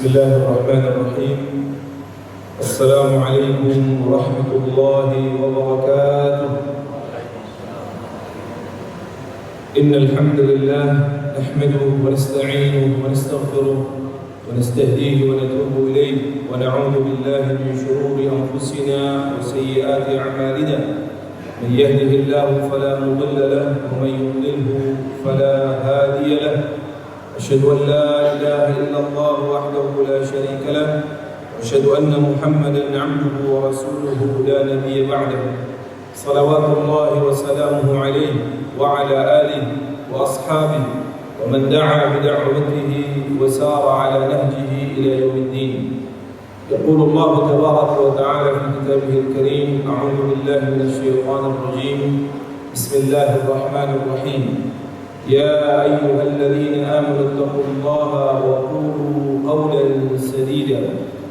Bismillahirrahmanirrahim. Assalamualaikum warahmatullahi wabarakatuh. Innal hamdalillah nahmaduhu wa nasta'inuhu wa nastaghfiruh wa nastahdihi wa natubu ilayhi wa na'udzu billahi min shururi anfusina wa sayyiati a'malina. Man yahdihillahu fala mudilla lahu wa man yudlilhu fala hadiya lahu. أشهد أن لا إله إلا الله وحده لا شريك له وأشهد أن محمدا عبده ورسوله لا نبي بعده صلوات الله وسلامه عليه وعلى آله وأصحابه ومن دعا بدعوته وسار على نهجه إلى يوم الدين. يقول الله تبارك وتعالى في كتابه الكريم: أعوذ بالله من الشيطان الرجيم. بسم الله الرحمن الرحيم. يا أيها الذين آمنوا اتقوا الله وقولوا قولا سديدا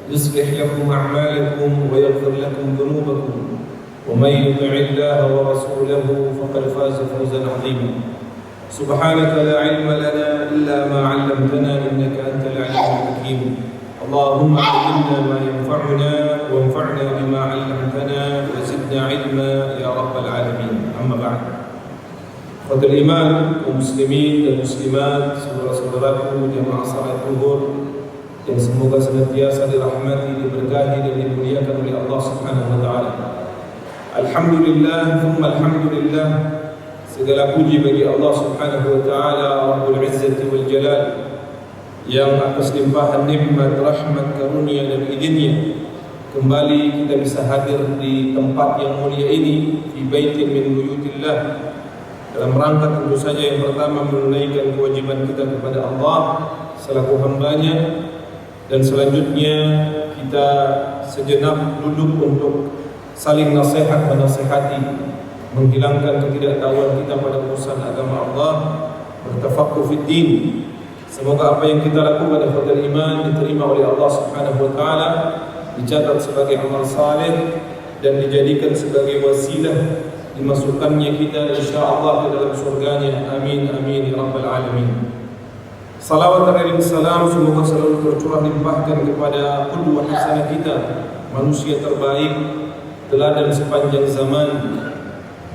يصلح لكم أعمالكم ويغفر لكم ذنوبكم ومن يطع الله ورسوله فقد فاز فوزا عظيما. سبحانك لا علم لنا إلا ما علمتنا إنك أنت العليم الحكيم. اللهم علمنا ما ينفعنا وانفعنا بما علمتنا وزدنا علما يا رب العالمين. أما بعد. Khotbah iman, kaum muslimin dan muslimat, saudara-saudaraku jamaah salat zuhur yang semoga senantiasa dirahmati, diberkahi dan dimuliakan oleh Allah Subhanahu wa taala. Alhamdulillah, thumma alhamdulillah. Segala puji bagi Allah Subhanahu wa taala, Rabbul Izzati wal Jalal, yang atas limpahan nikmat, rahmat, karunia dan idin-Nya kembali kita bisa hadir di tempat yang mulia ini, di baitin min buyutillah, dalam rangka tentu saja yang pertama menunaikan kewajiban kita kepada Allah selaku hambanya, dan selanjutnya kita sejenak duduk untuk saling nasihat menasihati, menghilangkan ketidaktahuan kita pada urusan agama Allah, bertafaqquh fid din. Semoga apa yang kita lakukan pada khotbah iman diterima oleh Allah Subhanahu wa taala, dicatat sebagai amal saleh dan dijadikan sebagai wasilah dimasukkannya kita insyaallah ke dalam surganya. Amin amin ya rabbal alamin. Salawat dan salam semoga selalu tercurah limpahkan kepada qudwah hasanah kita, manusia terbaik, teladan sepanjang zaman,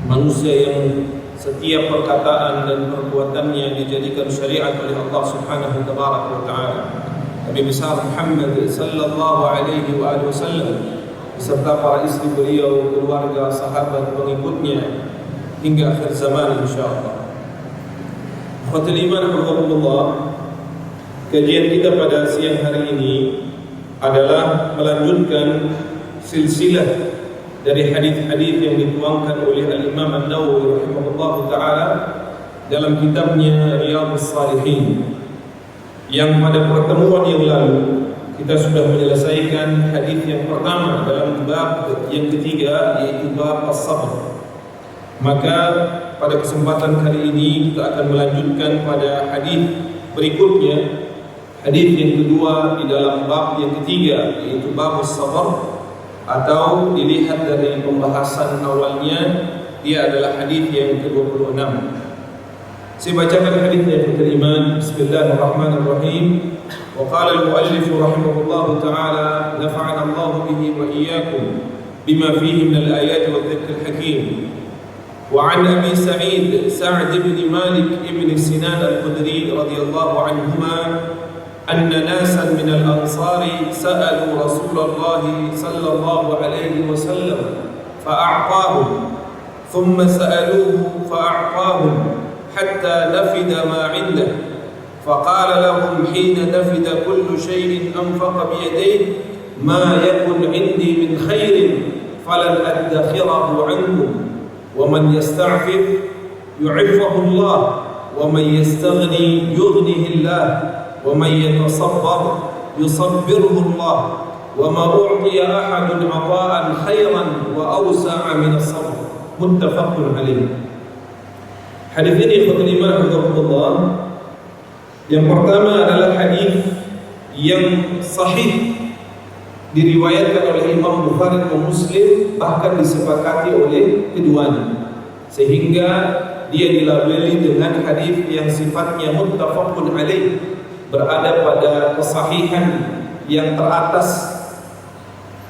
manusia yang setiap perkataan dan perbuatannya dijadikan syariat oleh Allah Subhanahu wa taala. Nabi besar Muhammad sallallahu alaihi wasallam beserta para istri beliau, keluarga, sahabat, pengikutnya hingga akhir zaman insyaallah. Khotbah iman rahmatullah, kajian kita pada siang hari ini adalah melanjutkan silsilah dari hadis-hadis yang dituangkan oleh Al-Imam An-Nawawi rahimahullah taala dalam kitabnya Riyadhus Shalihin, yang pada pertemuan yang lalu kita sudah menyelesaikan hadis yang pertama dalam bab yang ketiga, yaitu bab as-sabr. Maka pada kesempatan kali ini kita akan melanjutkan pada hadis berikutnya, hadis yang kedua di dalam bab yang ketiga, yaitu bab as-sabr, atau dilihat dari pembahasan awalnya dia adalah hadis yang ke-26. Saya bacakan hadisnya yang beriman. Bismillahirrahmanirrahim. وقال المؤلف رحمه الله تعالى: نفعنا الله به وإياكم بما فيه من الآيات والذكر الحكيم. وعن أبي سعد بن مالك بن سنان الخدري رضي الله عنهما أن ناسا من الأنصار سألوا رسول الله صلى الله عليه وسلم فأعطاهم، ثم سألوه فأعطاهم حتى نفد ما عنده، فقال لهم حين نفد كل شيء أنفق بيديه: ما يكن عندي من خير فلن أدخره عنكم، ومن يستعفف يعفه الله، ومن يستغني يغنه الله، ومن يتصبر يصبره الله، وما أعطي أحد عطاء خيرا وأوسع من الصبر. متفق عليه. Hadis ini khotbah rahmatullah, yang pertama adalah hadis yang sahih, diriwayatkan oleh Imam Bukhari dan Muslim, bahkan disepakati oleh keduanya, sehingga dia dilabeli dengan hadis yang sifatnya muttafaqun alaih, berada pada kesahihan yang teratas.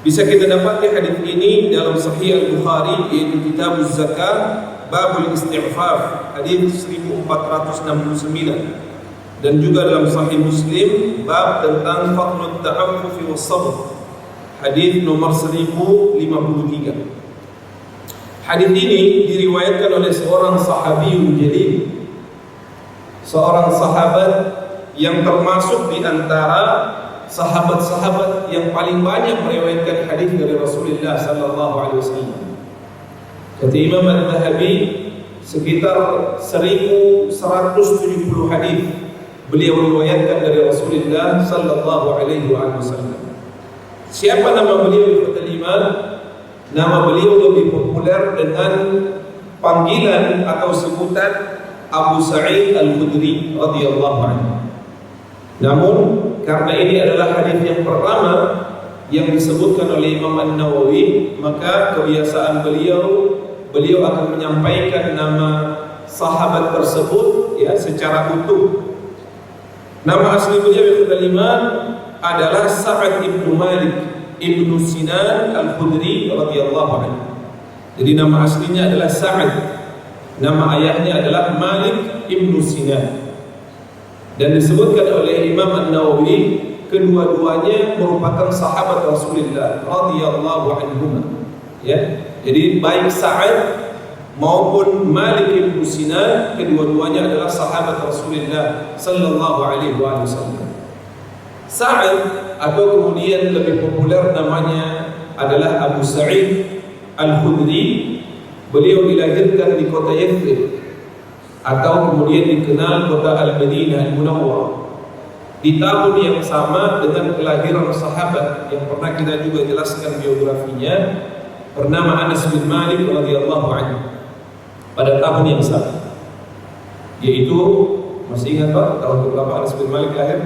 Bisa kita dapati hadis ini dalam Sahih Al-Bukhari, yaitu Kitabuz Zakah, Babul Istighfar, hadis 1469, dan juga dalam Sahih Muslim, bab tentang fadlut ta'affufi was sabr, hadis nomor 1053. Hadis ini diriwayatkan oleh seorang sahabiyun jalil, seorang sahabat yang termasuk di antara sahabat-sahabat yang paling banyak meriwayatkan hadis dari Rasulullah sallallahu alaihi wasallam. Kata Imam Al-Dhahabi, sekitar 1170 hadis beliau riwayatkan dari Rasulullah sallallahu alaihi wasallam. Siapa nama beliau di Fathul Iman? Nama beliau lebih populer dengan panggilan atau sebutan Abu Sa'id Al-Khudri radhiyallahu anhu. Namun karena ini adalah hadis yang pertama yang disebutkan oleh Imam An-Nawawi, maka kebiasaan beliau akan menyampaikan nama sahabat tersebut ya secara utuh. Nama asli beliau yang kelima adalah Sa'ad ibnu Malik ibnu Sinan Al-Khudri radhiyallahu anhu. Jadi nama aslinya adalah Sa'ad, nama ayahnya adalah Malik ibnu Sinan. Dan disebutkan oleh Imam An-Nawawi, kedua-duanya merupakan sahabat Rasulullah radhiyallahu anhum. Ya, jadi baik Sa'ad maupun Malik bin Sinan, kedua-duanya adalah sahabat Rasulullah sallallahu alaihi wasallam. Sa'ad atau kemudian lebih populer namanya adalah Abu Sa'id Al-Khudri. Beliau dilahirkan di kota Yathrib atau kemudian dikenal kota Al-Madinah Al-Munawwarah di tahun yang sama dengan kelahiran sahabat yang pernah kita juga jelaskan biografinya, bernama Anas bin Malik radhiyallahu anhu, pada tahun yang sama, yaitu masih ingat Pak tahun berapa Anas bin Malik lahir?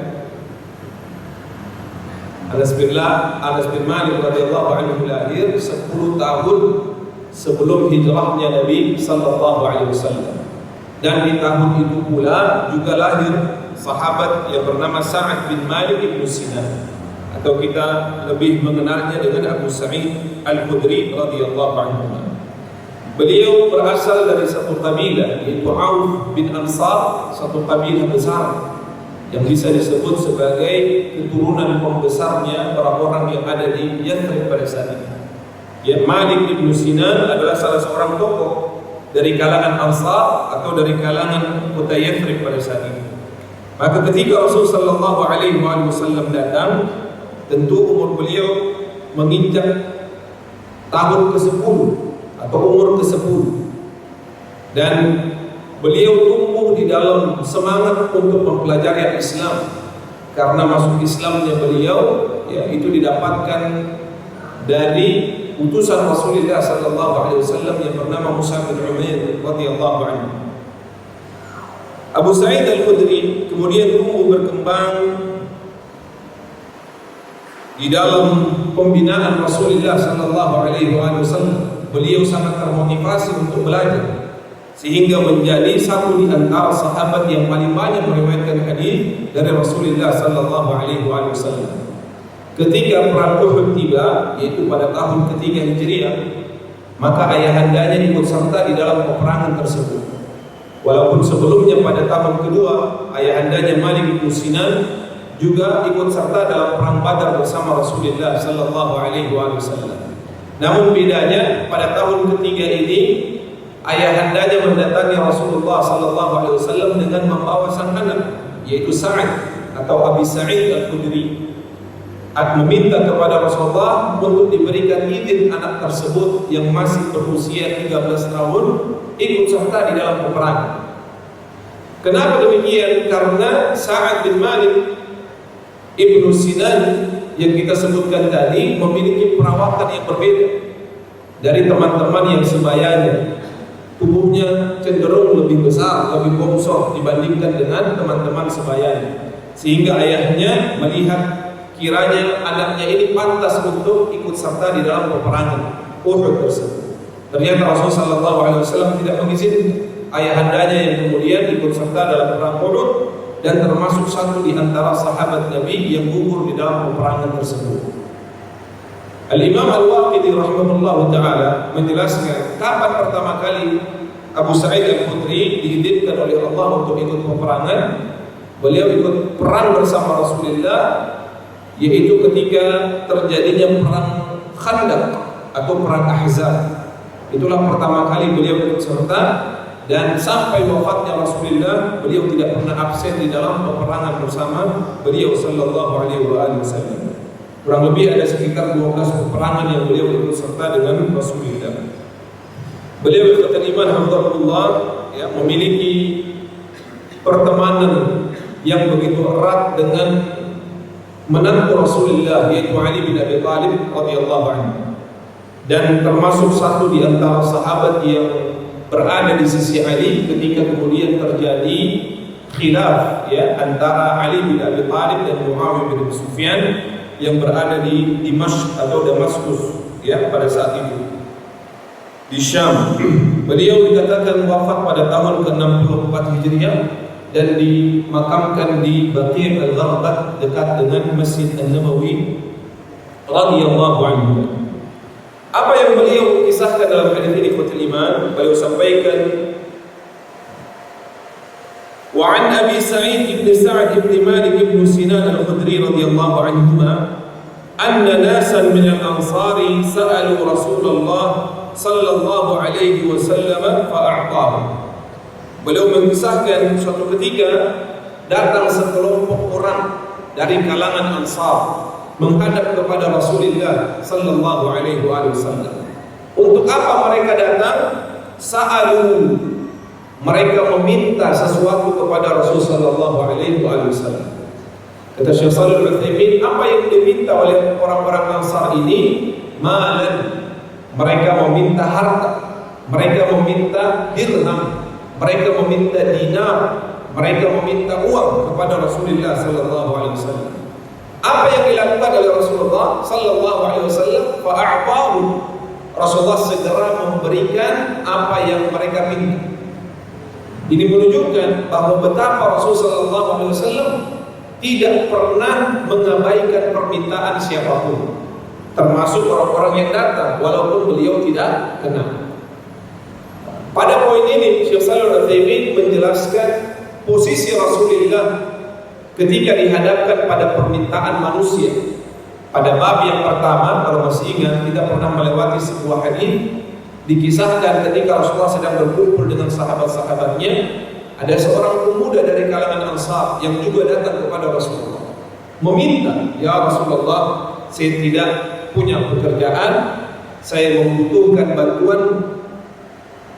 Anas bin Malik radhiyallahu anhu lahir 10 tahun sebelum hijrahnya Nabi sallallahu alaihi wasallam. Dan di tahun itu pula juga lahir sahabat yang bernama Sa'ad bin Malik ibn Sinan, atau kita lebih mengenalnya dengan Abu Sa'id Al-Khudri radhiyallahu anhu. Beliau berasal dari satu kabilah, yaitu Auf bin Ansar, satu kabilah besar yang bisa disebut sebagai keturunan pembesarnya orang-orang yang ada di Yathrib pada saat itu. Ya, Malik ibn Sinan adalah salah seorang tokoh dari kalangan Ansar atau dari kalangan kota Yathrib pada saat itu. Maka ketika Rasulullah sallallahu alaihi wasallam datang, tentu umur beliau menginjak tahun ke-10 atau umur ke-10, dan beliau tumbuh di dalam semangat untuk mempelajari Islam, karena masuk Islamnya beliau ya itu didapatkan dari utusan Rasulullah sallallahu alaihi wasallam yang bernama Musa bin Umair radhiyallahu anhu. Abu Sa'id Al-Khudri kemudian tumbuh berkembang di dalam pembinaan Rasulullah sallallahu alaihi wasallam. Beliau sangat termotivasi untuk belajar sehingga menjadi satu di antara sahabat yang paling banyak meriwayatkan hadis dari Rasulullah sallallahu alaihi wasallam. Ketika perang Uhud tiba, yaitu pada tahun ketiga Hijriah, maka ayahandanya ikut serta di dalam peperangan tersebut. Walaupun sebelumnya pada tahun kedua, ayahandanya Malik bin Sinan juga ikut serta dalam perang Badar bersama Rasulullah sallallahu alaihi wasallam. Namun bedanya pada tahun ketiga ini, ayahandanya mendatangi Rasulullah sallallahu alaihi wasallam dengan membawa sang anak, yaitu Sa'ad atau Abi Sa'id Al-Khudri, meminta kepada Rasulullah untuk diberikan izin anak tersebut yang masih berusia 13 tahun ikut serta di dalam peperangan. Kenapa demikian? Karena Sa'ad bin Malik ibnu Sinan yang kita sebutkan tadi memiliki perawakan yang berbeda dari teman-teman yang sebayanya. Tubuhnya cenderung lebih besar, lebih bongsor dibandingkan dengan teman-teman sebayanya, sehingga ayahnya melihat kiranya anaknya ini pantas untuk ikut serta di dalam peperangan Uhud tersebut. Ternyata Rasulullah SAW tidak mengizinkan ayahandanya yang kemudian ikut serta dalam perang Uhud, dan termasuk satu di antara sahabat Nabi yang gugur di dalam peperangan tersebut. Al-Imam Al-Waqidi rahimahullah ta'ala menjelaskan kapan pertama kali Abu Sa'id Al-Khudri diizinkan oleh Allah untuk ikut peperangan. Beliau ikut perang bersama Rasulullah, yaitu ketika terjadinya perang Khandaq atau perang Ahzab. Itulah pertama kali beliau ikut serta, dan sampai wafatnya Rasulullah beliau tidak pernah absen di dalam peperangan bersama beliau sallallahu alaihi wasallam. Kurang lebih ada sekitar 12 peperangan yang beliau ikut serta dengan Rasulullah. Beliau ikhwatul iman hafizahullah ya, memiliki pertemanan yang begitu erat dengan menantu Rasulullah, yaitu Ali bin Abi Thalib radhiyallahu anhu, dan termasuk satu di antara sahabat yang berada di sisi Ali ketika kemudian terjadi khilaf ya antara Ali bin Abi Thalib dan Muawiyah bin Sufyan yang berada di Dimashq atau Damaskus ya pada saat itu di Syam. Beliau dikatakan wafat pada tahun ke-64 Hijriah dan dimakamkan di Baqi' al-Gharqad dekat dengan Masjid An-Nabawi radhiyallahu anhu. Apa yang beliau kisahkan dalam hadis ini ikhwatul iman, beliau sampaikan wa an Abi Sa'id ibn Sa'd ibn Malik ibn Sinan al-Khudri radhiyallahu anhuma anna nasan min al-ansari sa'alu Rasulullah sallallahu alaihi wasallam fa'a'tahu. Beliau mengisahkan suatu ketika datang sekelompok orang dari kalangan Ansar menghadap kepada Rasulullah sallallahu alaihi wasallam. Untuk apa mereka datang? Sa'alu, mereka meminta sesuatu kepada Rasul sallallahu alaihi wasallam. Kata Syekh Shalih Al-Utsaimin, apa yang diminta oleh orang-orang Ansar ini? Malan. Mereka meminta harta, mereka meminta dirham, mereka meminta dinar, mereka meminta uang kepada Rasulullah sallallahu alaihi wasallam. Apa yang dilakukan oleh Rasulullah sallallahu alaihi wasallam? Fa'a'tahu. Rasulullah segera memberikan apa yang mereka minta. Ini menunjukkan bahwa betapa Rasulullah sallallahu alaihi wasallam tidak pernah mengabaikan permintaan siapapun, termasuk orang-orang yang datang walaupun beliau tidak kenal. Pada poin ini Syekh Shalih Al-Utsaimin menjelaskan posisi Rasulullah ketika dihadapkan pada permintaan manusia. Pada bab yang pertama, kalau masih ingat, kita pernah melewati sebuah hadis dikisahkan ketika Rasulullah sedang berkumpul dengan sahabat-sahabatnya, ada seorang pemuda dari kalangan Ansar yang juga datang kepada Rasulullah meminta, "Ya Rasulullah, saya tidak punya pekerjaan, saya membutuhkan bantuan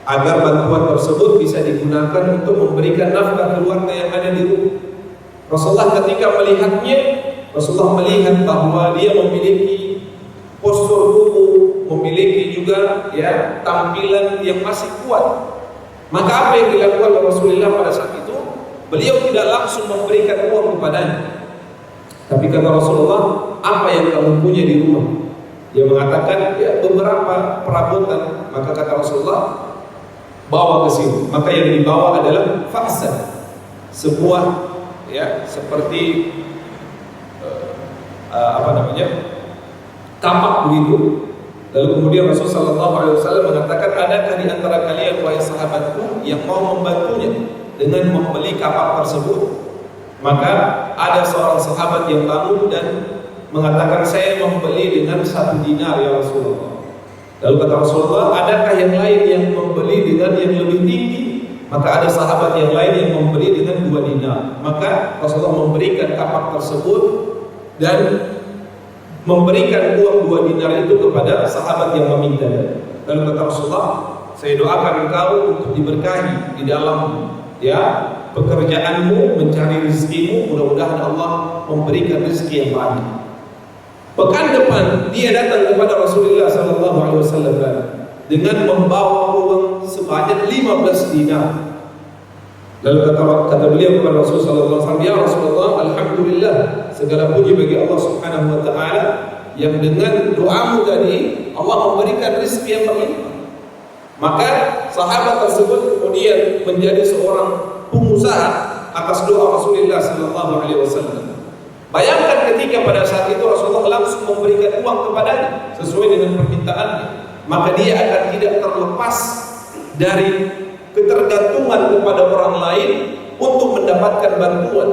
agar bantuan tersebut bisa digunakan untuk memberikan nafkah keluarga yang ada di rumah." Rasulullah ketika melihatnya, Rasulullah melihat bahwa dia memiliki postur tubuh, memiliki juga ya tampilan yang masih kuat. Maka apa yang dilakukan oleh Rasulullah pada saat itu? Beliau tidak langsung memberikan uang kepadanya. Tapi kata Rasulullah, "Apa yang kamu punya di rumah?" Dia mengatakan, "Ya, beberapa perabotan." Maka kata Rasulullah, "Bawa ke sini." Maka yang dibawa adalah faksa, sebuah ya seperti tapak begitu. Lalu kemudian Rasulullah SAW mengatakan, "Adakah di antara kalian wahai sahabatku yang mau membantunya dengan membeli kapak tersebut?" Maka ada seorang sahabat yang bangun dan mengatakan, "Saya membeli dengan 1 dinar ya Rasulullah." Lalu kata Rasulullah, "Adakah yang lain yang membeli dengan yang lebih tinggi?" Maka ada sahabat yang lain yang membeli dengan 2 dinar. Maka Rasulullah memberikan kapak tersebut dan memberikan uang 2 dinar itu kepada sahabat yang meminta. Lalu kata Rasulullah, "Saya doakan engkau untuk diberkahi di dalam ya pekerjaanmu, mencari rezekimu, mudah-mudahan Allah memberikan rezeki yang banyak." Pekan depan dia datang kepada Rasulullah SAW dengan membawa uang sebanyak 15 dinar. Lalu kata beliau kepada Rasulullah SAW, "Ya Rasulullah, alhamdulillah, segala puji bagi Allah Subhanahu wa taala yang dengan doamu tadi Allah memberikan rezeki yang berlimpah." Maka sahabat tersebut kemudian menjadi seorang pengusaha atas doa Rasulullah sallallahu alaihi wasallam. Bayangkan ketika pada saat itu Rasulullah langsung memberikan uang kepadanya sesuai dengan permintaannya, maka dia akan tidak terlepas dari ketergantungan kepada orang lain untuk mendapatkan bantuan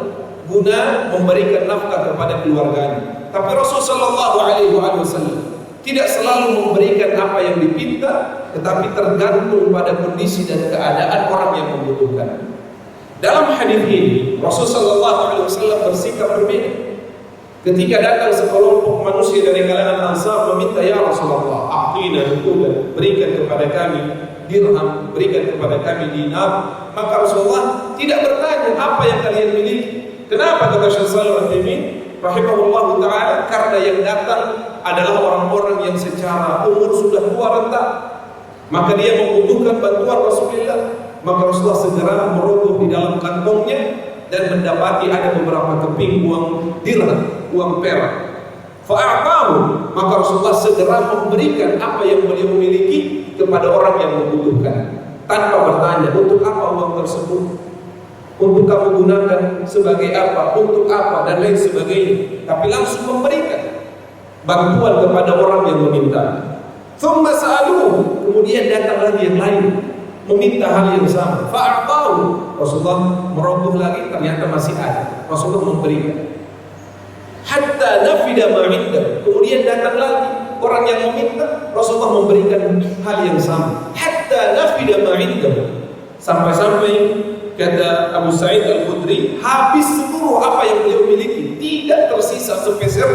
guna memberikan nafkah kepada keluarganya. Tapi Rasulullah sallallahu alaihi wasallam tidak selalu memberikan apa yang dipinta, tetapi tergantung pada kondisi dan keadaan orang yang membutuhkan. Dalam hadis ini Rasulullah sallallahu alaihi wasallam bersikap berbeda. Ketika datang sekelompok manusia dari kalangan Ansar meminta, "Ya Rasulullah, a'tina nuqudan, berikan kepada kami dirham, berikan kepada kami dinar." Maka Rasulullah tidak bertanya apa yang kalian miliki. Kenapa? Kata Syekh Shalih Al-Utsaimin rahimahullah taala, karena yang datang adalah orang-orang yang secara umur sudah tua renta, maka dia membutuhkan bantuan Rasulullah. Maka Rasulullah segera merogoh di dalam kantongnya dan mendapati ada beberapa keping uang dirham, uang perak. Fa'atahu, maka Rasulullah segera memberikan apa yang beliau miliki kepada orang yang membutuhkan, tanpa bertanya untuk apa uang tersebut, untuk kamu gunakan sebagai apa, untuk apa, dan lain sebagainya. Tapi langsung memberikan bantuan kepada orang yang meminta. Tsumma sa'aluhu, kemudian datang lagi yang lain meminta hal yang sama. Fa'atahu, Rasulullah merogoh lagi, ternyata masih ada. Rasulullah memberikan. Hatta nafida ma indah, kemudian datang lagi orang yang meminta, Rasulullah memberikan hal yang sama. Hatta nafida ma indah, sampai-sampai kata Abu Sa'id Al-Khudri, habis seluruh apa yang beliau miliki, tidak tersisa sepeser.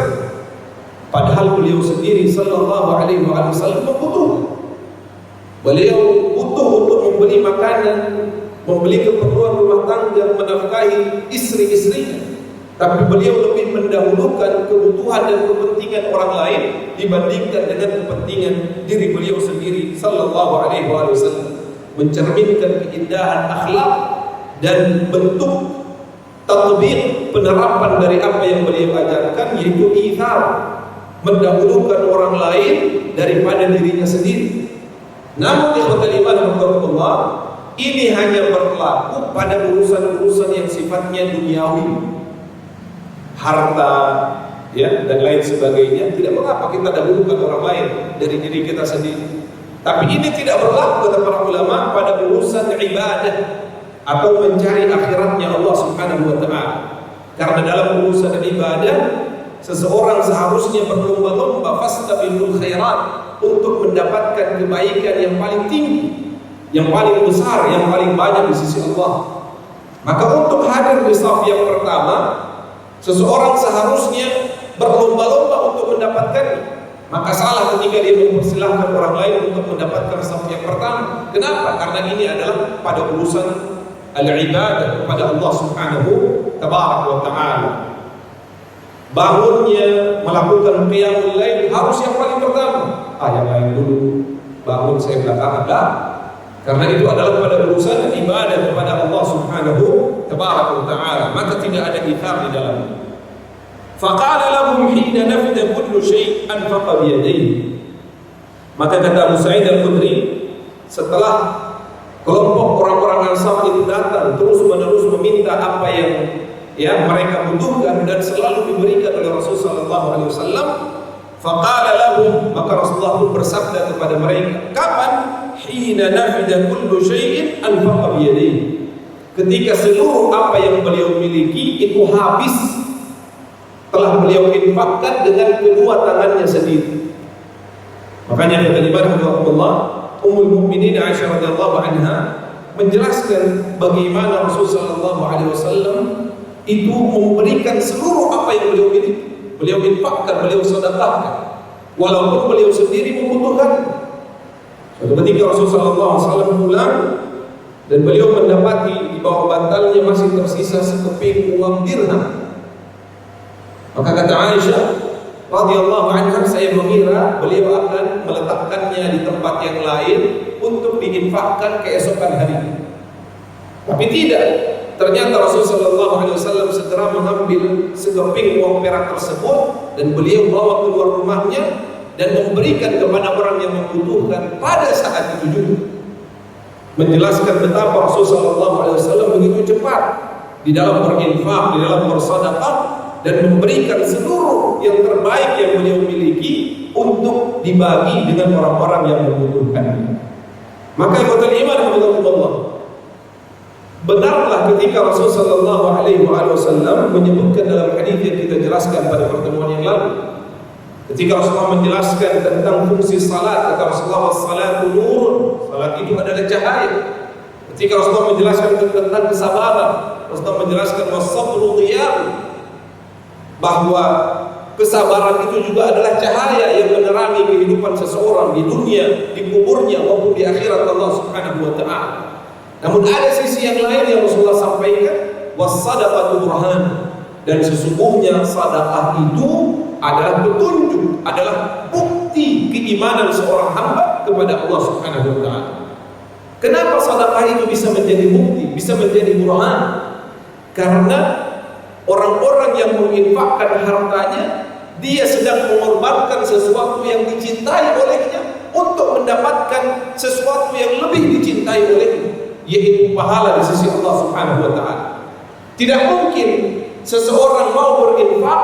Padahal beliau sendiri sallallahu alaihi wasallam membutuhkan. Beliau butuh untuk membeli makanan, membeli keperluan rumah tangga, menafkahi istri-istrinya. Tapi beliau lebih mendahulukan kebutuhan dan kepentingan orang lain dibandingkan dengan kepentingan diri beliau sendiri sallallahu alaihi wasallam. Mencerminkan keindahan akhlak dan bentuk tatbiq, penerapan dari apa yang beliau ajarkan, yaitu ithar, mendahulukan orang lain daripada dirinya sendiri. Namun ikhwatal iman rahmatullah, ini hanya berlaku pada urusan-urusan yang sifatnya duniawi, harta, ya, dan lain sebagainya. Tidak mengapa kita dahulukan orang lain dari diri kita sendiri. Tapi ini tidak berlaku, kata para ulama, pada urusan ibadah atau mencari akhiratnya Allah Subhanahu wa taala. Karena dalam urusan ibadah, seseorang seharusnya berlomba-lomba fastabiqul khairat, untuk mendapatkan kebaikan yang paling tinggi, yang paling besar, yang paling banyak di sisi Allah. Maka untuk hadir di saf yang pertama, seseorang seharusnya berlomba-lomba untuk mendapatkannya. Maka salah ketika dia mempersilahkan orang lain untuk mendapatkan saf yang pertama. Kenapa? Karena ini adalah pada urusan al-ibadah kepada Allah Subhanahu wa ta'ala. Bangunnya, melakukan qiyamul lail harus yang paling pertama. Yang lain dulu, bangun saya belakangan. Karena itu adalah pada urusan ibadah kepada Allah Subhanahu wa ta'ala. Maka tidak ada ithar di dalamnya. Faqala lahum hina nafida kullu syai' anfaqa bi yadayhi. Maka kata Abu Sa'id Al-Khudri, setelah kelompok orang-orang Ansar itu datang terus-menerus meminta apa yang mereka butuhkan dan selalu diberikan oleh Rasulullah sallallahu alaihi wasallam, faqala lahum, maka Rasulullah pun bersabda kepada mereka, kapan? Hina nafida kullu syai'in anfaqa bi yadayhi, ketika seluruh apa yang beliau miliki itu habis, telah beliau infakkan dengan kedua tangannya sendiri. Makanya kata Imam Rasulullah, Ummul Mukminin Aisyah radhiyallahu anha menjelaskan bagaimana Rasulullah sallallahu alaihi wasallam itu memberikan seluruh apa yang beliau miliki. Beliau infakkan, beliau sedekahkan, walaupun beliau sendiri membutuhkan. Suatu ketika Rasulullah SAW pulang dan beliau mendapati di bawah bantalnya masih tersisa sekeping uang dirham. Maka kata Aisyah radhiyallahu anha, saya mengira beliau akan meletakkannya di tempat yang lain untuk diinfakkan keesokan hari. Tapi tidak. Ternyata Rasulullah SAW segera mengambil sekeping uang perak tersebut dan beliau bawa keluar rumahnya dan memberikan kepada orang yang membutuhkan pada saat itu juga. Menjelaskan betapa Rasulullah SAW begitu cepat di dalam berinfak, di dalam bersedekah, dan memberikan seluruh yang terbaik yang beliau miliki untuk dibagi dengan orang-orang yang membutuhkan. Maka ikhwatul iman rahimakumullah, benarlah ketika Rasul sallallahu alaihi wasallam menyebutkan dalam hadis yang kita jelaskan pada pertemuan yang lalu, ketika Rasulullah menjelaskan tentang fungsi salat, kata Rasulullah, "Salatu nurun," salat itu adalah cahaya. Ketika Rasulullah menjelaskan tentang kesabaran, Rasulullah menjelaskan was-sabru dhiya'un, bahwa kesabaran itu juga adalah cahaya yang menerangi kehidupan seseorang di dunia, di kuburnya maupun di akhirat Allah Subhanahu wa taala. Namun ada sisi yang lain yang Rasulullah sampaikan, was-sadaqatu burhan, dan sesungguhnya sedekah itu adalah petunjuk, adalah bukti keimanan seorang hamba kepada Allah Subhanahu wa taala. Kenapa sedekah itu bisa menjadi bukti, bisa menjadi burhan? Karena orang-orang yang menginfakkan hartanya, dia sedang mengorbankan sesuatu yang dicintai olehnya untuk mendapatkan sesuatu yang lebih dicintai olehnya, yaitu pahala di sisi Allah Subhanahu wa taala. Tidak mungkin seseorang mau berinfak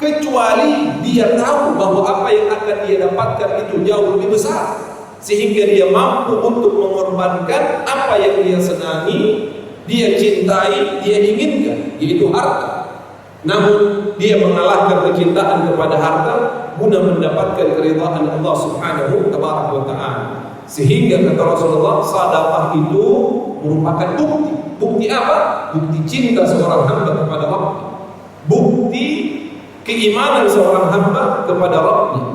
kecuali dia tahu bahwa apa yang akan dia dapatkan itu jauh lebih besar, sehingga dia mampu untuk mengorbankan apa yang dia senangi, dia cintai, dia inginkan, yaitu harta. Namun dia mengalahkan kecintaan kepada harta guna mendapatkan keridhaan Allah Subhanahu wa taala. Sehingga kata Rasulullah, sedekah itu merupakan bukti. Bukti apa? Bukti cinta seorang hamba kepada Rabbnya, bukti keimanan seorang hamba kepada Rabbnya.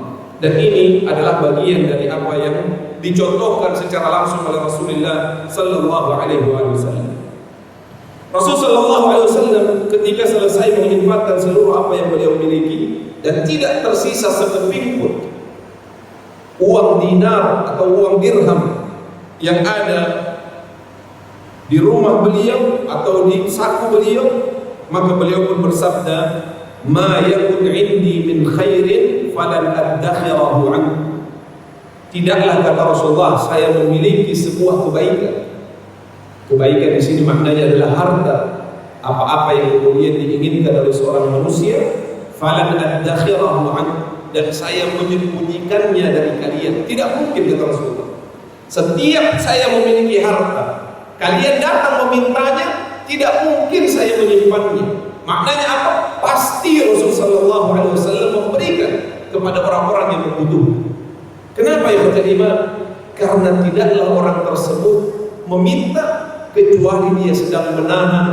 Dan ini adalah bagian dari apa yang dicontohkan secara langsung oleh Rasulullah sallallahu alaihi wasallam. Rasul sallallahu alaihi wasallam ketika selesai menginfakkan seluruh apa yang beliau miliki dan tidak tersisa sekeping pun uang dinar atau uang dirham yang ada di rumah beliau atau di saku beliau, maka beliau pun bersabda, "Ma yakun 'indi min khairin falan addakhirahu 'anhu." Tidaklah, kata Rasulullah, saya memiliki sebuah kebaikan. Kebaikan di sini maknanya adalah harta. Apa-apa yang kemudian diinginkan oleh seorang manusia, falan addakhirahu 'anhu, dan saya menyembunyikannya dari kalian. Tidak mungkin, kata Rasulullah. Setiap saya memiliki harta, kalian datang memintanya, tidak mungkin saya menyimpannya. Maknanya apa? Pasti Rasulullah sallallahu alaihi wasallam memberikan kepada orang-orang yang membutuhkan. Kenapa ya iman? Karena tidaklah orang tersebut meminta kecuali dia sedang menahan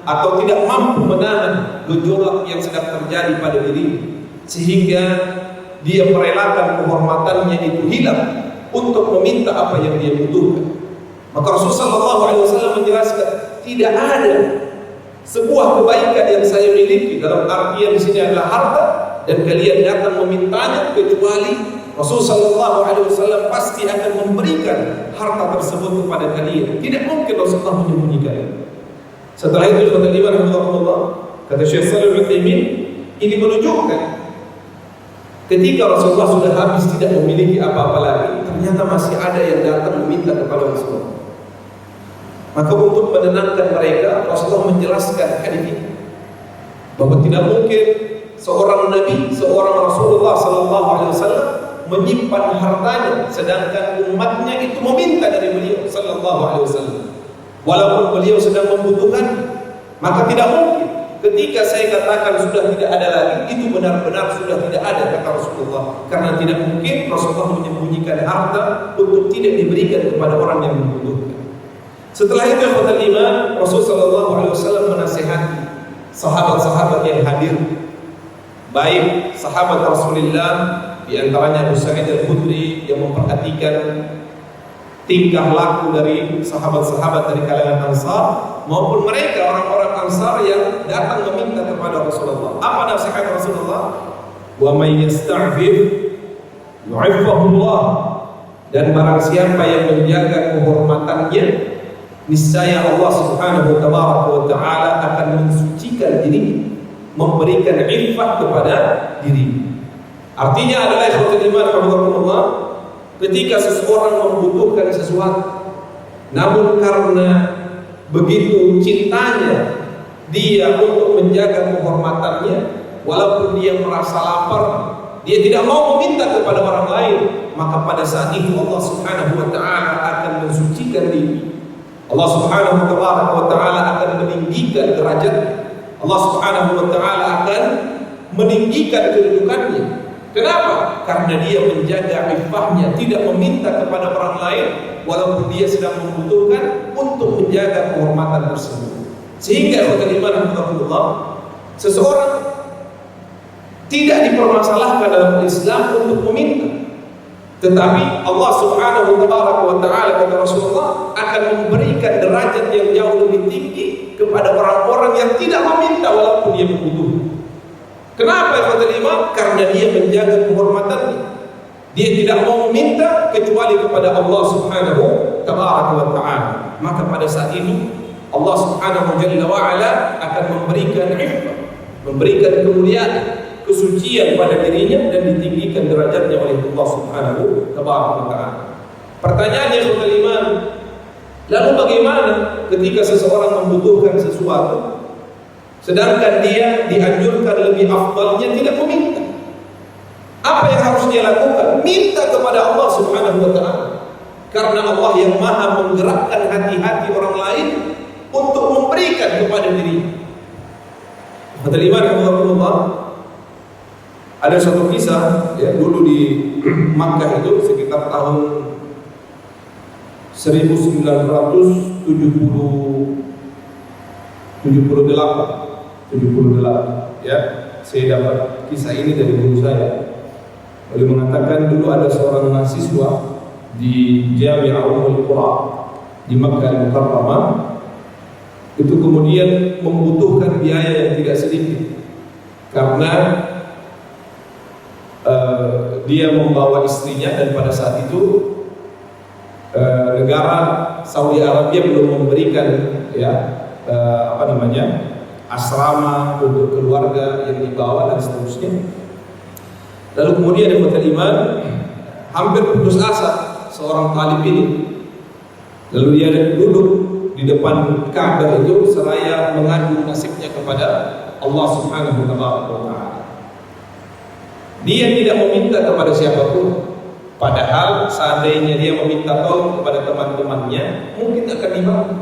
atau tidak mampu menahan gejolak yang sedang terjadi pada dirinya, sehingga dia merelakan kehormatannya itu hilang untuk meminta apa yang dia butuhkan. Maka Rasulullah sallallahu alaihi wasallam menjelaskan, tidak ada sebuah kebaikan yang saya miliki, dalam artian di sini adalah harta, dan kalian datang memintanya, kecuali Rasulullah sallallahu alaihi wasallam pasti akan memberikan harta tersebut kepada kalian. Tidak mungkin Rasulullah menyembunyikan. Setelah itu, kata Syekh Shalih Al-Utsaimin, ini menunjukkan ketika Rasulullah sudah habis tidak memiliki apa-apa lagi, ternyata masih ada yang datang meminta kepada Rasulullah. Maka untuk menenangkan mereka, Rasulullah menjelaskan hadis ini, bahwa tidak mungkin seorang Nabi, seorang Rasulullah sallallahu alaihi wasallam menyimpan hartanya, sedangkan umatnya itu meminta dari beliau sallallahu alaihi wasallam, walaupun beliau sedang membutuhkan. Maka tidak mungkin ketika saya katakan sudah tidak ada lagi, itu benar-benar sudah tidak ada, kata Rasulullah. Karena tidak mungkin Rasulullah menyembunyikan harta untuk tidak diberikan kepada orang yang membutuhkan. Setelah itu, kata iman, Rasul sallallahu alaihi wasallam menasihati sahabat-sahabat yang hadir, baik sahabat Rasulullah, di antaranya Abu Sa'id Al-Khudri yang memperhatikan tingkah laku dari sahabat-sahabat dari kalangan Ansar, maupun mereka orang-orang Ansar yang datang meminta kepada Rasulullah. Apa nasihat Rasulullah? Wa may yasta'fif yu'iffahullah, dan barang siapa yang menjaga kehormatannya, niscaya Allah Subhanahu wa taala akan mensucikan dirinya, memberikan iffah kepada dirinya. Artinya adalah ikhwatul iman rahimakumullah, ketika seseorang membutuhkan sesuatu, namun karena begitu cintanya dia untuk menjaga kehormatannya, walaupun dia merasa lapar, dia tidak mau meminta kepada orang lain, maka pada saat itu Allah Subhanahu wa taala akan mensucikan diri. Allah Subhanahu wa taala akan meninggikan derajatnya. Allah Subhanahu wa taala akan meninggikan kedudukannya. Kenapa? Karena dia menjaga iffahnya, tidak meminta kepada orang lain walaupun dia sedang membutuhkan, untuk menjaga kehormatan tersebut. Sehingga seseorang tidak dipermasalahkan dalam Islam untuk meminta, tetapi Allah Subhanahu wa taala, kata Rasulullah, akan memberikan derajat yang jauh lebih tinggi kepada orang-orang yang tidak meminta walaupun dia membutuhkan. Kenapa yang kelima? Karena dia menjaga kehormatannya. Dia tidak mau meminta kecuali kepada Allah Subhanahu wa taala. Maka pada saat itu Allah Subhanahu wa taala akan memberikan iffah, memberikan kemuliaan, kesucian pada dirinya, dan ditinggikan derajatnya oleh Allah Subhanahu wa taala. Pertanyaannya yang kelima, lalu bagaimana ketika seseorang membutuhkan sesuatu sedangkan dia dianjurkan lebih afdalnya tidak meminta? Apa yang harus dia lakukan? Minta kepada Allah Subhanahu wa taala. Karena Allah yang maha menggerakkan hati-hati orang lain untuk memberikan kepada dirinya. Ada suatu kisah, ya, dulu di Makkah itu sekitar tahun 78, ya. Saya dapat kisah ini dari guru saya. Beliau mengatakan dulu ada seorang mahasiswa di Jami'ah Ummul Qura di Makkah Al-Mukarramah, itu kemudian membutuhkan biaya yang tidak sedikit karena dia membawa istrinya, dan pada saat itu negara Saudi Arabia belum memberikan, ya, asrama untuk keluarga yang dibawa dan seterusnya. Lalu kemudian Ikhwatul Iman hampir putus asa seorang talib ini. Lalu dia duduk di depan Ka'bah itu seraya mengadu nasibnya kepada Allah Subhanahu wa taala. Dia tidak meminta kepada siapapun, padahal seandainya dia meminta tolong kepada teman-temannya mungkin akan dibantu.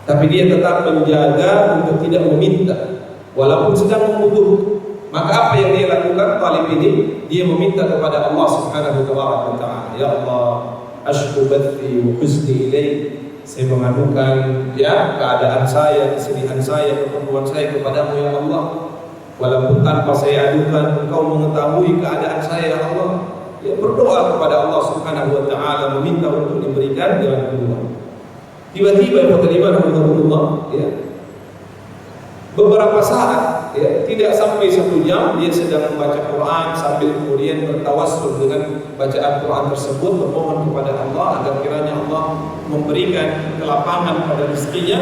Tapi dia tetap menjaga untuk tidak meminta walaupun sedang membutuhkan. Maka apa yang dia lakukan, talib ini, dia meminta kepada Allah Subhanahu wa taala. Ya Allah, ashku bathi wa huzni ilaik. Saya mengadukan, ya, keadaan saya, kesedihan saya, keperluan saya kepadamu ya Allah. Walaupun tanpa saya adukan, Engkau mengetahui keadaan saya ya Allah. Ya, berdoa kepada Allah Subhanahu wa taala, meminta untuk diberikan jalan keluar. Tiba-tiba Allah, ya, beberapa saat, ya, tidak sampai 1 jam, dia sedang membaca Quran sambil kemudian bertawassul dengan bacaan Quran tersebut, memohon kepada Allah agar kiranya Allah memberikan kelapangan pada rezekinya.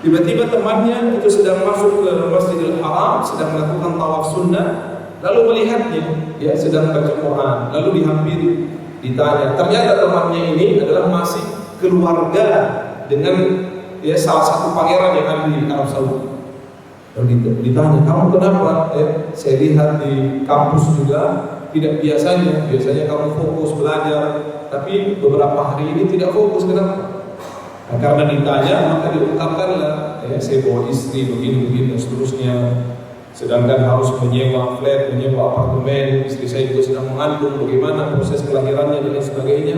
Tiba-tiba temannya itu sedang masuk ke Masjidil Haram, sedang melakukan tawaf sunnah, lalu melihatnya, ya, sedang baca Quran, lalu dihampiri, ditanya. Ternyata temannya ini adalah masih keluarga dengan, ya, salah satu pangeran yang ada di Arab Saudi. Lalu ditanya, kamu kenapa? Ya, saya lihat di kampus juga tidak biasanya kamu fokus belajar, tapi beberapa hari ini tidak fokus. Kenapa? Nah, karena ditanya maka diungkapkanlah, ya, saya bawa istri begini dan seterusnya. Sedangkan harus menyewa flat, menyewa apartemen, istri saya juga sedang mengandung, bagaimana proses kelahirannya dan sebagainya.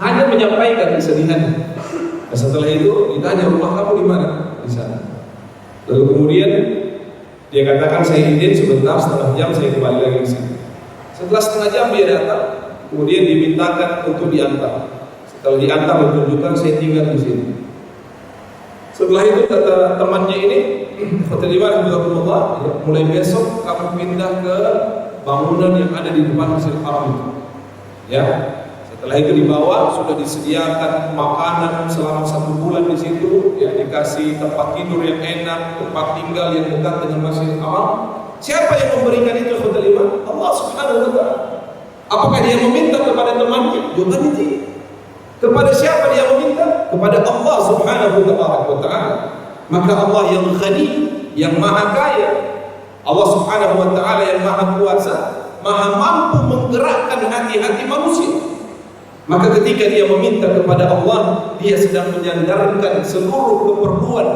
Hanya menyampaikan kesedihan. Dan setelah itu ditanya, rumah kamu di mana? Di sana. Lalu kemudian dia katakan, saya izin sebentar, setengah jam saya kembali lagi ke sini. Setelah setengah jam dia datang, kemudian dimintakan untuk diantar. Setelah diantar ditunjukkan, saya tinggal di sini. Setelah itu kata temannya ini, ya, mulai besok kamu pindah ke bangunan yang ada di depan Masjidil Haram itu. Ya. Setelah itu dibawa, sudah disediakan makanan selama 1 bulan di situ, ya, dikasih tempat tidur yang enak, tempat tinggal yang dekat dengan Masjidil Haram. Siapa yang memberikan itu, saudara? Allah Subhanahu wa taala. Apakah dia meminta kepada temannya? Jawabannya tidak. Kepada siapa dia meminta? Kepada Allah Subhanahu wa taala. Maka Allah yang Ghani, yang Maha Kaya, Allah Subhanahu wa Ta'ala yang Maha Kuasa, Maha mampu menggerakkan hati-hati manusia. Maka ketika dia meminta kepada Allah, dia sedang menyandarkan seluruh keperluan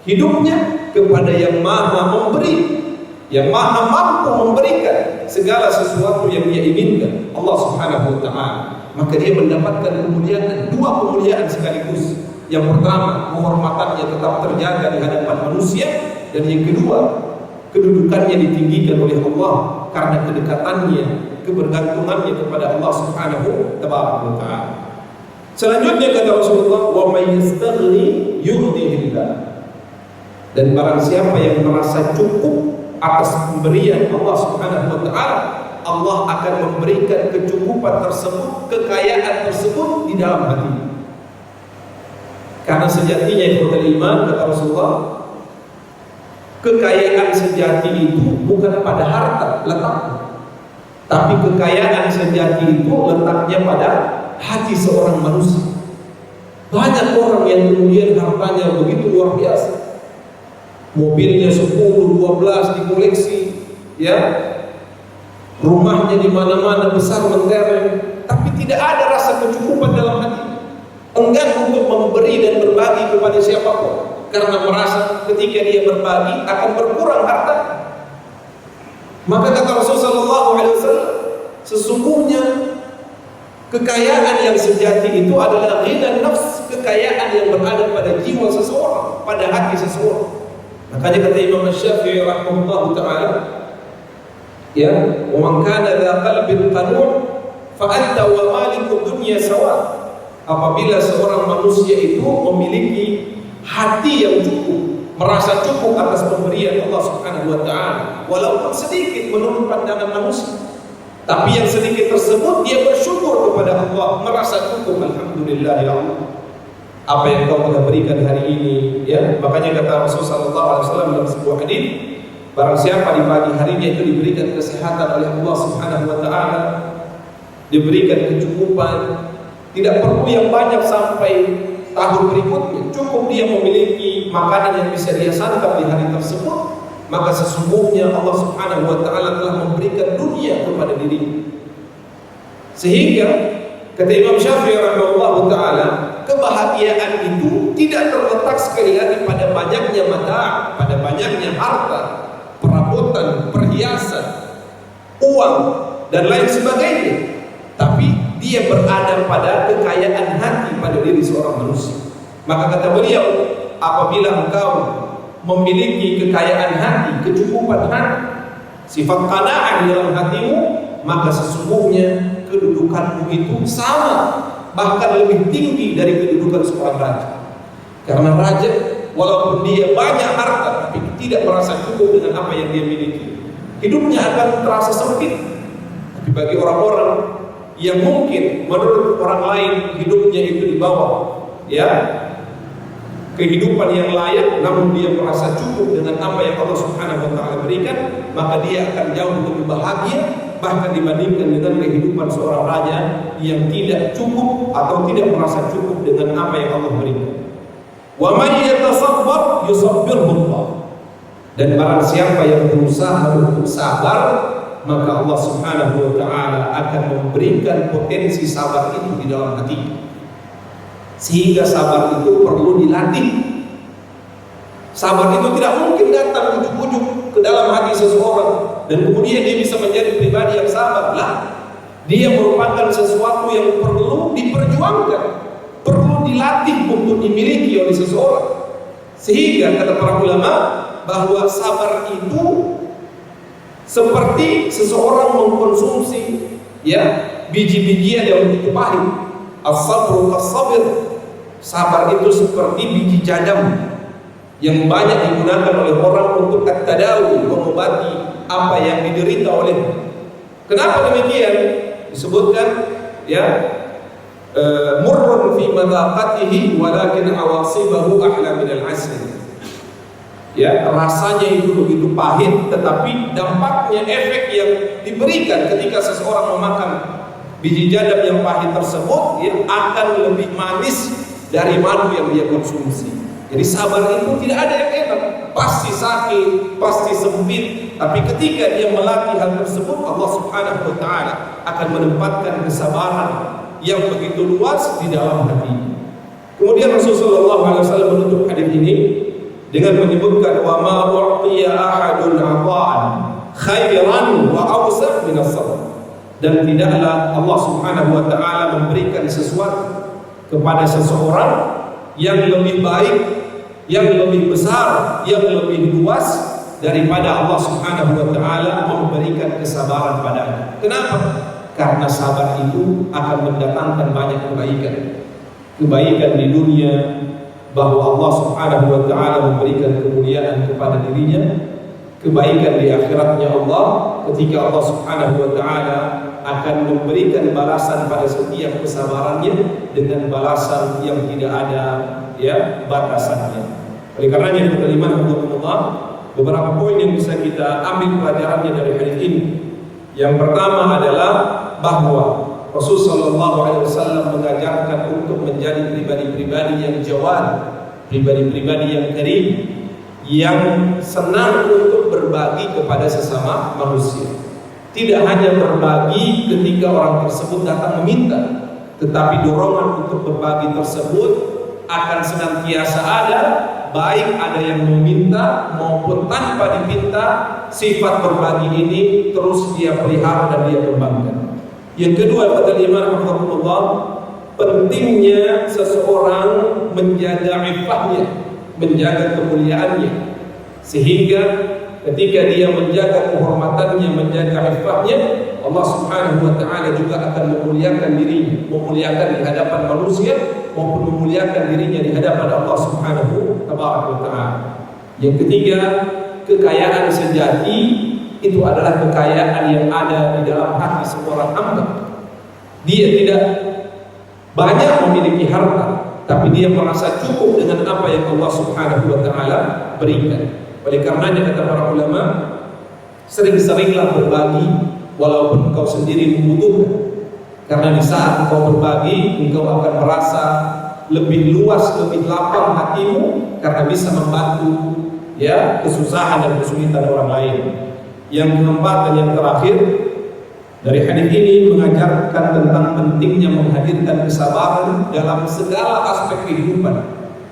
hidupnya kepada yang Maha Memberi, yang Maha mampu memberikan segala sesuatu yang dia inginkan, Allah Subhanahu wa Ta'ala. Maka dia mendapatkan kemuliaan, dua kemuliaan sekaligus. Yang pertama, kehormatannya tetap terjaga di hadapan manusia, dan yang kedua, kedudukannya ditinggikan oleh Allah karena kedekatannya, kebergantungannya kepada Allah Subhanahu wa Ta'ala. Selanjutnya kata Rasulullah, wa may yastaghni yughnihillah. Dan barang siapa yang merasa cukup atas pemberian Allah Subhanahu wa Ta'ala, Allah akan memberikan kecukupan tersebut, kekayaan tersebut di dalam hati. Karena sejatinya itu iman, kata Rasulullah, kekayaan sejati itu bukan pada harta letaknya, tapi kekayaan sejati itu letaknya pada hati seorang manusia. Banyak orang yang kemudian hartanya begitu luar biasa, mobilnya 10, 12 dikoleksi, ya, rumahnya di mana-mana besar mentereng, tapi tidak ada rasa kecukupan dalam hati, enggan untuk memberi dan berbagi kepada siapapun, karena merasa ketika dia berbagi akan berkurang harta. Maka kata Rasulullah SAW, sesungguhnya kekayaan yang sejati itu adalah ghina nafs, kekayaan yang berada pada jiwa seseorang, pada hati seseorang. Makanya kata Imam Syafi'i rahimahullah ta'ala, ya, wa man kana dha qalbin qanu' fa anta wa malikud dunya sawa. Apabila seorang manusia itu memiliki hati yang cukup, merasa cukup atas pemberian Allah Subhanahu wa Ta'ala, walaupun sedikit menurut pandangan manusia, tapi yang sedikit tersebut dia bersyukur kepada Allah, merasa cukup, alhamdulillah ya Allah, apa yang Kau telah berikan hari ini, ya. Makanya kata Rasulullah SAW dalam sebuah hadis, barang siapa di pagi harinya itu diberikan kesehatan oleh Allah Subhanahu wa Ta'ala, diberikan kecukupan, tidak perlu yang banyak sampai tahun berikutnya, cukup dia memiliki makanan yang bisa dia santap di hari tersebut, maka sesungguhnya Allah Subhanahu wa Ta'ala telah memberikan dunia kepada dirinya. Sehingga kata Imam Syafi'i rahimahullah ta'ala, kebahagiaan itu tidak terletak sekali lagi pada banyaknya mata, pada banyaknya harta, perabotan, perhiasan, uang, dan lain sebagainya, tapi dia berada pada kekayaan hati pada diri seorang manusia. Maka kata beliau, apabila engkau memiliki kekayaan hati, kecukupan hati, sifat qanaah dalam hatimu, maka sesungguhnya kedudukanmu itu sama, bahkan lebih tinggi dari kedudukan seorang raja. Karena raja, walaupun dia banyak harta, tapi tidak merasa cukup dengan apa yang dia miliki, hidupnya akan terasa sempit. Tapi bagi orang-orang yang mungkin menurut orang lain hidupnya itu di bawah, ya, kehidupan yang layak, namun dia merasa cukup dengan apa yang Allah Subhanahu wa Ta'ala berikan, maka dia akan jauh lebih bahagia, bahkan dibandingkan dengan kehidupan seorang raja yang tidak cukup atau tidak merasa cukup dengan apa yang Allah berikan. Wa man yatasabbar yusabbirhu Allah. Dan barang siapa yang berusaha untuk sabar, maka Allah Subhanahu wa Ta'ala akan memberikan potensi sabar itu di dalam hati. Sehingga sabar itu perlu dilatih. Sabar itu tidak mungkin datang ujuk-ujuk ke dalam hati seseorang dan kemudian dia bisa menjadi pribadi yang sabar. Lah, dia merupakan sesuatu yang perlu diperjuangkan, perlu dilatih untuk dimiliki oleh seseorang. Sehingga kata para ulama bahwa sabar itu seperti seseorang mengkonsumsi, ya, biji-bijian yang begitu pahit. As-sabru as-sabir. Sabar itu seperti biji jadam yang banyak digunakan oleh orang untuk at-tadawi, mengobati apa yang diderita olehnya. Kenapa demikian? Disebutkan, ya, murrun fi madaqatihi walakin awasibahu ahla min al-asr. Ya, rasanya itu begitu pahit, tetapi dampaknya, efek yang diberikan ketika seseorang memakan biji jadam yang pahit tersebut, ya, akan lebih manis dari madu yang dia konsumsi. Jadi sabar itu tidak ada yang enak, pasti sakit, pasti sempit. Tapi ketika dia melatih hal tersebut, Allah Subhanahu wa Ta'ala akan menempatkan kesabaran yang begitu luas di dalam hati. Kemudian Rasulullah SAW menutup hadis ini dengan menyebutkan wa ma u'tiya ahadun 'ata'an khairan wa awsa' min as-sabr. Dan tidaklah Allah Subhanahu wa Ta'ala memberikan sesuatu kepada seseorang yang lebih baik, yang lebih besar, yang lebih luas daripada Allah Subhanahu wa Ta'ala memberikan kesabaran padanya. Kenapa? Karena sabar itu akan mendatangkan banyak kebaikan. Kebaikan di dunia, bahwa Allah Subhanahu wa Ta'ala memberikan kemuliaan kepada dirinya. Kebaikan di akhiratnya Allah, ketika Allah Subhanahu wa Ta'ala akan memberikan balasan pada setiap kesabarannya dengan balasan yang tidak ada batasannya. Oleh karenanya beberapa poin yang bisa kita ambil pelajarannya dari hadis ini. Yang pertama adalah bahwa Rasulullah SAW mengajarkan untuk menjadi pribadi-pribadi yang jawad, pribadi-pribadi yang karim, yang senang untuk berbagi kepada sesama manusia. Tidak hanya berbagi ketika orang tersebut datang meminta, tetapi dorongan untuk berbagi tersebut akan senantiasa ada, baik ada yang meminta maupun tanpa diminta. Sifat berbagi ini terus dia pelihara dan dia kembangkan. Yang kedua, kata Imam Rahimahullah, pentingnya seseorang menjaga iffahnya, menjaga kemuliaannya, sehingga ketika dia menjaga kehormatannya, menjaga iffahnya, Allah Subhanahu wa Ta'ala juga akan memuliakan dirinya, memuliakan di hadapan manusia maupun memuliakan dirinya di hadapan Allah Subhanahu wa Ta'ala. Yang ketiga, kekayaan sejati itu adalah kekayaan yang ada di dalam hati seorang hamba. Dia tidak banyak memiliki harta, tapi dia merasa cukup dengan apa yang Allah Subhanahu wa Ta'ala berikan. Oleh karenanya kata para ulama, sering-seringlah berbagi walaupun engkau sendiri membutuhkan. Karena di saat engkau berbagi, engkau akan merasa lebih luas, lebih lapang hatimu, karena bisa membantu kesusahan dan kesulitan orang lain. Yang keempat dan yang terakhir, dari hadis ini mengajarkan tentang pentingnya menghadirkan kesabaran dalam segala aspek kehidupan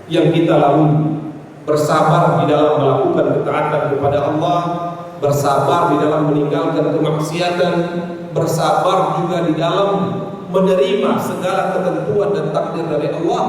yang kita lalui. Bersabar di dalam melakukan ketaatan kepada Allah, bersabar di dalam meninggalkan kemaksiatan, bersabar juga di dalam menerima segala ketentuan dan takdir dari Allah,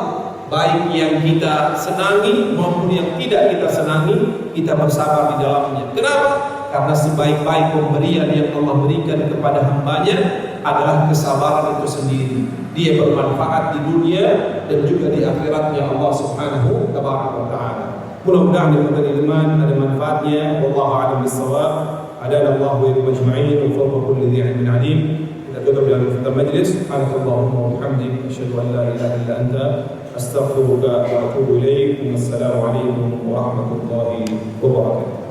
baik yang kita senangi maupun yang tidak kita senangi, kita bersabar di dalamnya. Kenapa? Karena sebaik-baik pemberian yang Allah berikan kepada hambanya adalah kesabaran itu sendiri. Dia bermanfaat di dunia dan juga di akhiratnya Allah Subhanahu wa Ta'ala. Mudah-mudahan di iman ada manfaatnya. Wallahu a'lam bissawab. Adana Allah wa iyyakum ajma'in wa fawqa kulli dhi 'ilmin 'alim. Kita tutup dengan kita majlis. Subhanakallahumma wa bihamdika asyhadu an la ilaha illa anta astaghfiruka wa atubu ilaik. Wassalamu alaikum warahmatullahi wabarakatuh.